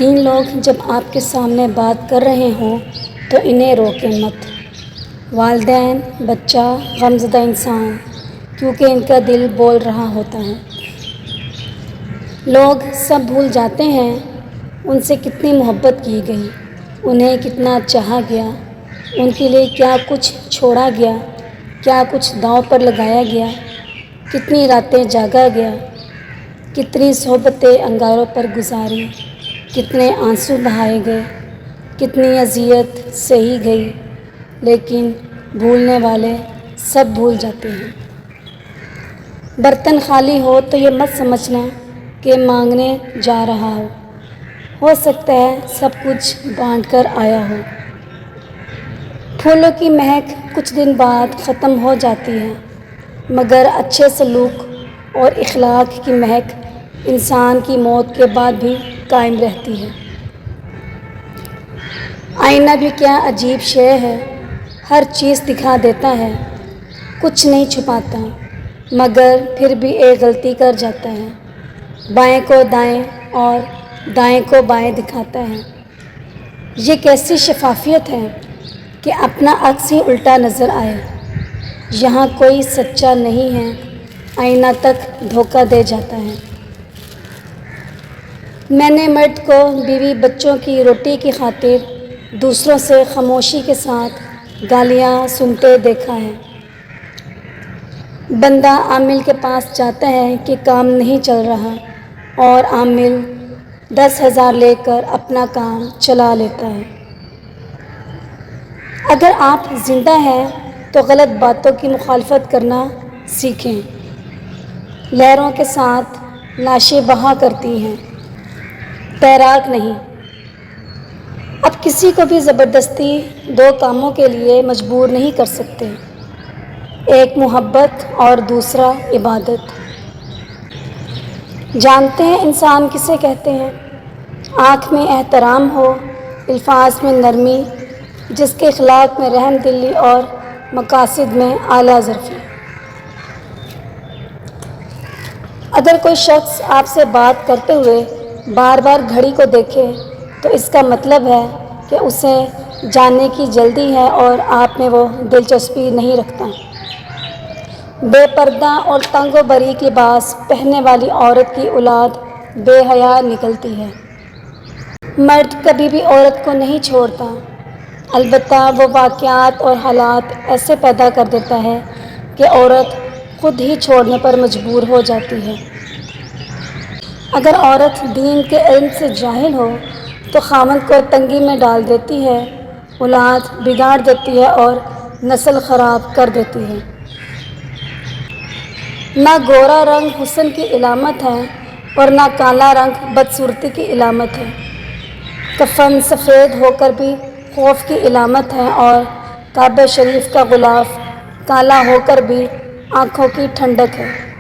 تین لوگ جب آپ کے سامنے بات کر رہے ہوں تو انہیں روکیں مت۔ والدین، بچہ، غمزدہ انسان، کیونکہ ان کا دل بول رہا ہوتا ہے۔ لوگ سب بھول جاتے ہیں ان سے کتنی محبت کی گئی، انہیں کتنا چاہا گیا، ان کے لیے کیا کچھ چھوڑا گیا، کیا کچھ داؤں پر لگایا گیا، کتنی راتیں جاگا گیا، کتنی صحبتیں انگاروں پر گزاری، کتنے آنسو بہائے گئے، کتنی اذیت سہی گئی، لیکن بھولنے والے سب بھول جاتے ہیں۔ برتن خالی ہو تو یہ مت سمجھنا کہ مانگنے جا رہا ہو سکتا ہے سب کچھ بانٹ کر آیا ہو۔ پھولوں کی مہک کچھ دن بعد ختم ہو جاتی ہے، مگر اچھے سلوک اور اخلاق کی مہک انسان کی موت کے بعد بھی قائم رہتی ہے۔ آئینہ بھی کیا عجیب شے ہے، ہر چیز دکھا دیتا ہے، کچھ نہیں چھپاتا، مگر پھر بھی ایک غلطی کر جاتا ہے، بائیں کو دائیں اور دائیں کو بائیں دکھاتا ہے۔ یہ کیسی شفافیت ہے کہ اپنا عکس ہی الٹا نظر آئے۔ یہاں کوئی سچا نہیں ہے، آئینہ تک دھوکہ دے جاتا ہے۔ میں نے مرد کو بیوی بچوں کی روٹی کی خاطر دوسروں سے خاموشی کے ساتھ گالیاں سنتے دیکھا ہے۔ بندہ عامل کے پاس جاتا ہے کہ کام نہیں چل رہا اور عامل 10,000 لے کر اپنا کام چلا لیتا ہے۔ اگر آپ زندہ ہیں تو غلط باتوں کی مخالفت کرنا سیکھیں۔ لہروں کے ساتھ لاشیں بہا کرتی ہیں، تیراک نہیں۔ اب کسی کو بھی زبردستی دو کاموں کے لیے مجبور نہیں کر سکتے، ایک محبت اور دوسرا عبادت۔ جانتے ہیں انسان کسے کہتے ہیں؟ آنکھ میں احترام ہو، الفاظ میں نرمی، جس کے اخلاق میں رحم دلی اور مقاصد میں اعلیٰ ظرفی۔ اگر کوئی شخص آپ سے بات کرتے ہوئے بار بار گھڑی کو دیکھے تو اس کا مطلب ہے کہ اسے جاننے کی جلدی ہے اور آپ میں وہ دلچسپی نہیں رکھتا۔ بے پردہ اور تنگ و باریک لباس پہننے والی عورت کی اولاد بے حیا نکلتی ہے۔ مرد کبھی بھی عورت کو نہیں چھوڑتا، البتہ وہ واقعات اور حالات ایسے پیدا کر دیتا ہے کہ عورت خود ہی چھوڑنے پر مجبور ہو جاتی ہے۔ اگر عورت دین کے علم سے جاہل ہو تو خاوند کو تنگی میں ڈال دیتی ہے، اولاد بگاڑ دیتی ہے اور نسل خراب کر دیتی ہے۔ نہ گورا رنگ حسن کی علامت ہے اور نہ کالا رنگ بدصورتی کی علامت ہے۔ کفن سفید ہو کر بھی خوف کی علامت ہے اور کعبہ شریف کا غلاف کالا ہو کر بھی آنکھوں کی ٹھنڈک ہے۔